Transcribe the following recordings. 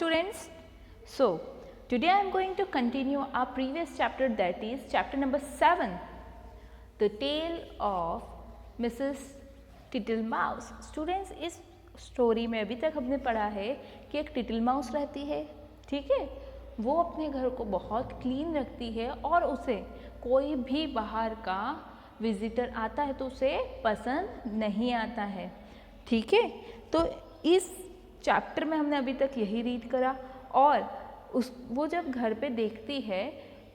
students. So today I am going to continue our previous chapter, that is chapter number 7, the tale of Mrs. Tittlemouse. Students, इस story में अभी तक हमने पढ़ा है कि एक टिटल माउस रहती है, ठीक है. वो अपने घर को बहुत क्लीन रखती है और उसे कोई भी बाहर का विजिटर आता है तो उसे पसंद नहीं आता है, ठीक है. तो इस चैप्टर में हमने अभी तक यही रीड करा और वो जब घर पे देखती है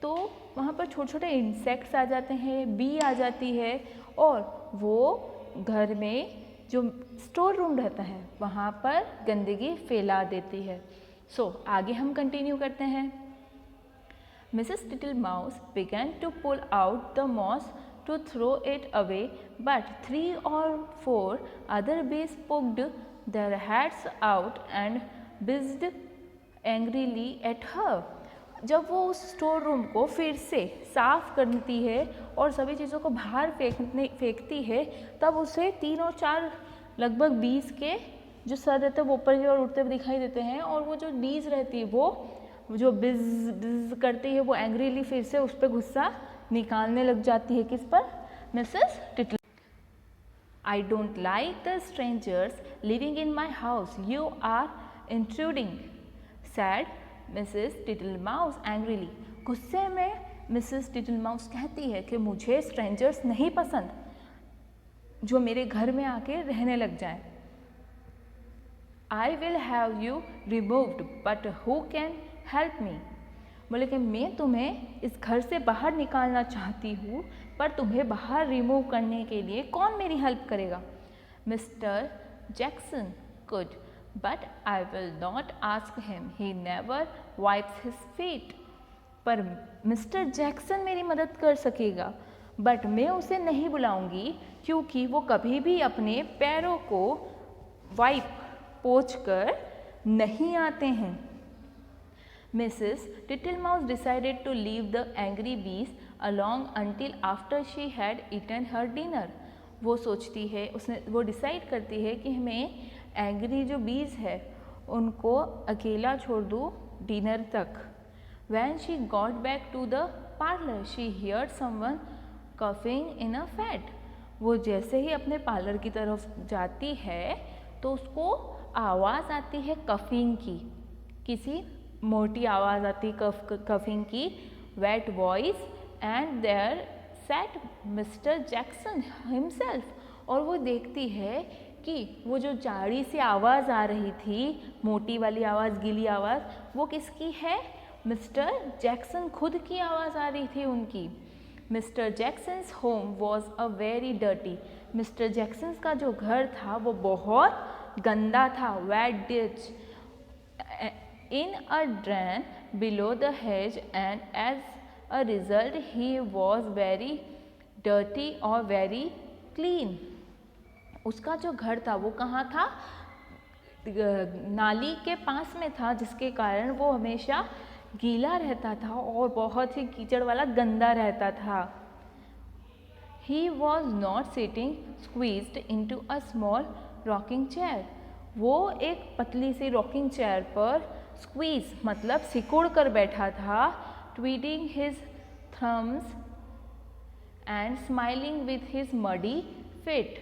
तो वहाँ पर छोटे छोटे इंसेक्ट्स आ जाते हैं, बी आ जाती है और वो घर में जो स्टोर रूम रहता है वहाँ पर गंदगी फैला देती है. सो आगे हम कंटिन्यू करते हैं. Mrs Tittlemouse began to pull out the moss to throw it away, but 3 or 4 other bees poked their heads out and buzzed angrily at her. जब वो उस स्टोर रूम को फिर से साफ करती है और सभी चीज़ों को बाहर फेंकती है, तब उसे 3 और 4 लगभग 20 के जो सर रहते हैं वो ऊपर की ओर उड़ते हुए दिखाई देते हैं और वो जो बीज रहती है वो जो बिज बिज करती है वो एंग्रीली फिर से उस पर गुस्सा निकालने लग जाती है. किस पर? Mrs टिटल. I don't like the strangers living in my house. You are intruding, said Mrs. Tittle Mouse angrily. गुस्से में मिसेस टिटल माउस कहती है कि मुझे स्ट्रेंजर्स नहीं पसंद जो मेरे घर में आके रहने लग जाएं. I will have you removed, but who can help me? बोले कि मैं तुम्हें इस घर से बाहर निकालना चाहती हूँ, पर तुम्हें बाहर रिमूव करने के लिए कौन मेरी हेल्प करेगा? Mister Jackson could, but I will not ask him. He never wipes his feet. पर मिस्टर जैक्सन मेरी मदद कर सकेगा, बट मैं उसे नहीं बुलाऊंगी क्योंकि वो कभी भी अपने पैरों को पोंछ कर नहीं आते हैं. Mrs. Tittlemaus decided to leave the angry bees alone until after she had eaten her dinner. वो सोचती है, वो डिसाइड करती है कि हमें एंग्री जो बीज है उनको अकेला छोड़ दूँ डिनर तक. When she got back to the parlor, she heard someone coughing in a fit. वो जैसे ही अपने पार्लर की तरफ जाती है तो उसको आवाज़ आती है कफिंग की, किसी मोटी आवाज़ आती कफिंग की, wet voice, and there sat mister Jackson himself. और वो देखती है कि वो जो जाड़ी सी आवाज़ आ रही थी, मोटी वाली आवाज़, गीली आवाज़, वो किसकी है? मिस्टर जैक्सन खुद की आवाज़ आ रही थी उनकी. Mister Jackson's home was a very dirty. Mister Jackson's का जो घर था वो बहुत गंदा था. Wet ditch in a drain below the hedge, and as a result he was very dirty or very clean. उसका जो घर था वो कहाँ था? नाली के पास में था, जिसके कारण वो हमेशा गीला रहता था और बहुत ही कीचड़ वाला गंदा रहता था. He was not sitting squeezed into a small rocking chair. वो एक पतली सी रॉकिंग चेयर पर स्क्वीज मतलब सिकुड़ कर बैठा था. Twiddling his thumbs and smiling with his muddy feet.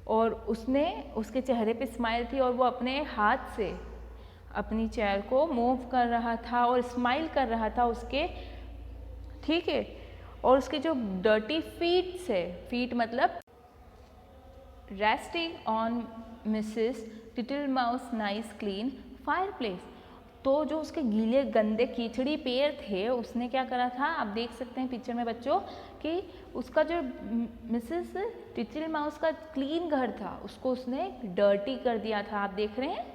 और उसके चेहरे पे स्माइल थी और वो अपने हाथ से अपनी चेयर को मूव कर रहा था और स्माइल कर रहा था उसके, ठीक है. और उसके जो डर्टी फीट से, फीट मतलब resting on Mrs Tittlemouse nice clean fireplace. तो जो उसके गीले गंदे कीचड़ी पैर थे उसने क्या करा था, आप देख सकते हैं पिक्चर में बच्चों, कि उसका जो मिसेस टिटल माउस का क्लीन घर था उसको उसने डर्टी कर दिया था. आप देख रहे हैं?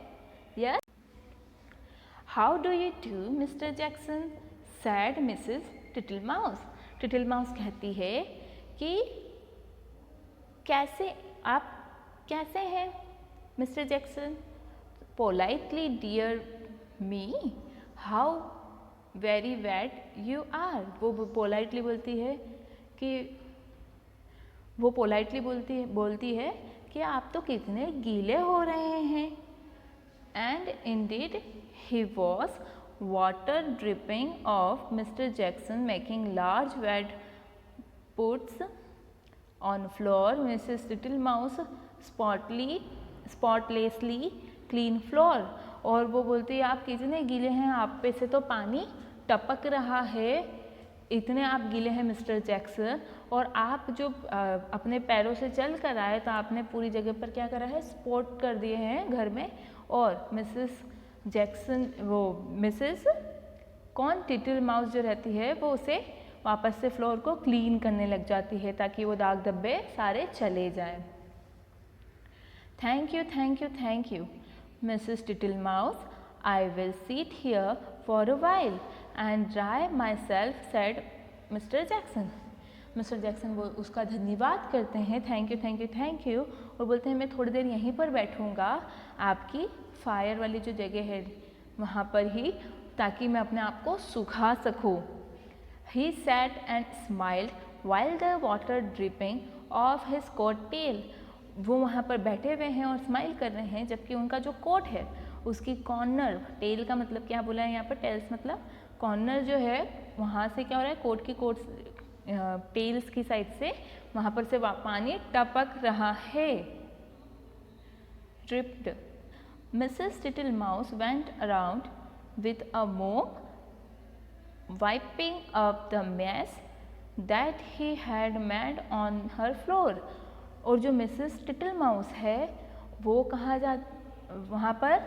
Yes. How do you do mister Jackson, said Mrs Tittlemouse. Tittlemouse कहती है कि आप कैसे हैं mister Jackson. Politely dear me, how very wet you are. वो पोलाइटली बोलती है कि आप तो कितने गीले हो रहे हैं. And Indeed he was water dripping off Mr. Jackson, making large wet puddles on floor. Mrs. Tittlemouse spotlessly clean floor. और वो बोलती है आप कितने गीले हैं, आप पे से तो पानी टपक रहा है, इतने आप गीले हैं मिस्टर जैक्सन, और आप जो अपने पैरों से चल कर आए तो आपने पूरी जगह पर क्या करा है, स्पॉट कर दिए हैं घर में। और मिसेस जैक्सन, वो मिसेस कौन, टिटल माउस जो रहती है, वो उसे वापस से फ्लोर को क्लीन करने लग जाती है ताकि वो दाग धब्बे सारे चले जाएं। Thank you thank you thank you Mrs Tittlemouse, I will sit here for a while and dry myself, said mister Jackson. Mister Jackson वो उसका धन्यवाद करते हैं, thank you thank you thank you, और बोलते हैं मैं थोड़ी देर यहीं पर बैठूँगा आपकी फायर वाली जो जगह है वहाँ पर ही, ताकि मैं अपने आप को सुखा सकूँ। He sat and smiled while the water dripping off his coat tail. वो वहाँ पर बैठे हुए हैं और स्माइल कर रहे हैं, जबकि उनका जो कोट है उसकी कॉर्नर, टेल का मतलब क्या बोला है यहाँ पर, टेल्स मतलब कॉर्नर जो है, वहाँ से क्या हो रहा है, कोट की टेल्स की साइड से वहाँ पर से पानी टपक रहा है। Dripped. Mrs. Tittlemouse went around with a mop, wiping up the mess that he had made on her floor. और जो मिसेस टिटल माउस है वो वहाँ पर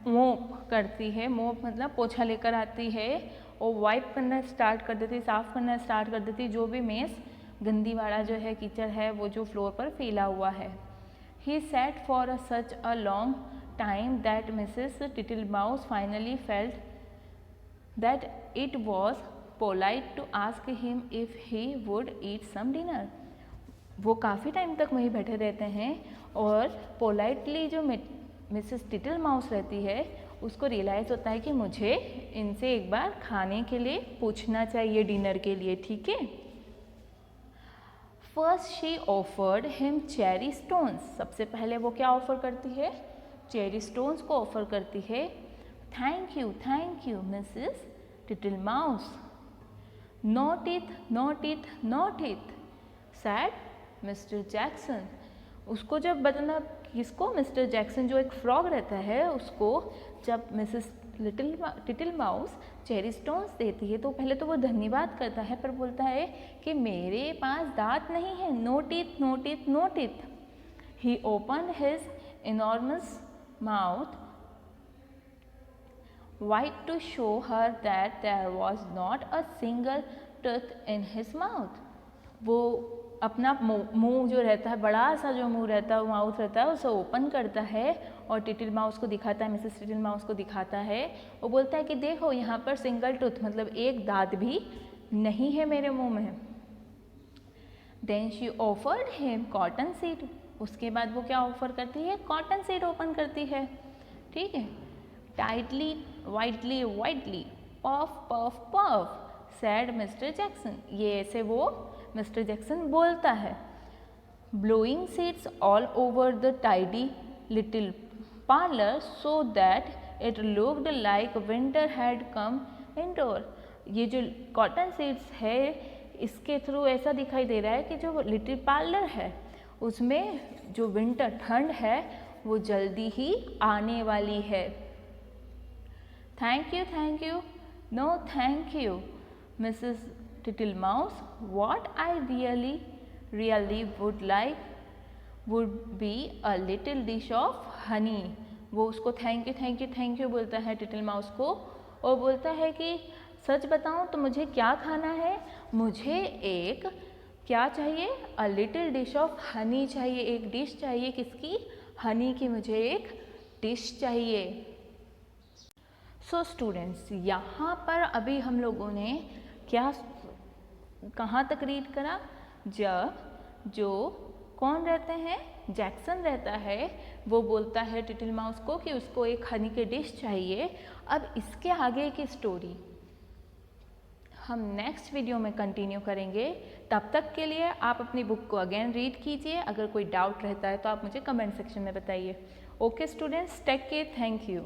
मोप करती है, मोप मतलब पोछा लेकर आती है और वाइप करना स्टार्ट कर देती, साफ़ करना स्टार्ट कर देती जो भी मेस गंदी वाला जो है, कीचड़ है वो जो फ्लोर पर फैला हुआ है। He sat for such a long time that Mrs. Tittlemouse finally felt that it was polite to ask him if he would eat some dinner. वो काफ़ी टाइम तक वहीं बैठे रहते हैं और पोलाइटली जो मिसेस टिटल माउस रहती है उसको रियलाइज़ होता है कि मुझे इनसे एक बार खाने के लिए पूछना चाहिए, डिनर के लिए, ठीक है। First she offered him cherry stones, सबसे पहले वो क्या ऑफ़र करती है, चेरी स्टोन्स को ऑफ़र करती है। Thank you Mrs Tittlemouse. No teeth said mister Jackson. उसको जब बताना, किसको, मिस्टर जैक्सन जो एक फ्रॉग रहता है उसको जब मिसेस टिटल माउस चेरी स्टोन्स देती है तो पहले तो वो धन्यवाद करता है, पर बोलता है कि मेरे पास दांत नहीं है, no teeth. He open his enormous mouth wide to show her that there was not a single tooth in his mouth. वो अपना मुंह जो रहता है, बड़ा सा जो मुंह रहता है, माउथ रहता है, उसे ओपन करता है और टिटल माउस को दिखाता है, मिसेस टिटल माउस को दिखाता है। वो बोलता है कि देखो यहाँ पर सिंगल टूथ मतलब एक दांत भी नहीं है मेरे मुंह में। Then she offered him cotton seed. उसके बाद वो क्या ऑफर करती है, कॉटन सीड ओपन करती है, ठीक है। Tightly widely puff sad mister Jackson. ये ऐसे वो मिस्टर जैक्सन बोलता है। Blowing seeds all over the tidy little parlour so that it looked like winter had come indoor. ये जो कॉटन सीड्स है इसके थ्रू ऐसा दिखाई दे रहा है कि जो लिटिल पार्लर है उसमें जो विंटर ठंड है वो जल्दी ही आने वाली है। Thank you no thank you Mrs Tittlemouse. What I really would like would be a little dish of honey. वो उसको थैंक यू बोलता है टिटल माउस को और बोलता है कि सच बताऊं तो मुझे क्या खाना है, मुझे एक क्या चाहिए, a little dish of honey चाहिए, एक डिश चाहिए, किसकी, हनी की, मुझे एक डिश चाहिए। सो स्टूडेंट्स, यहाँ पर अभी हम लोगों ने क्या कहाँ तक रीड करा, जब जो कौन रहते हैं, जैक्सन रहता है, वो बोलता है टिटल माउस को कि उसको एक हनी की डिश चाहिए। अब इसके आगे की स्टोरी हम नेक्स्ट वीडियो में कंटिन्यू करेंगे। तब तक के लिए आप अपनी बुक को अगेन रीड कीजिए। अगर कोई डाउट रहता है तो आप मुझे कमेंट सेक्शन में बताइए। Okay students, take care, thank you.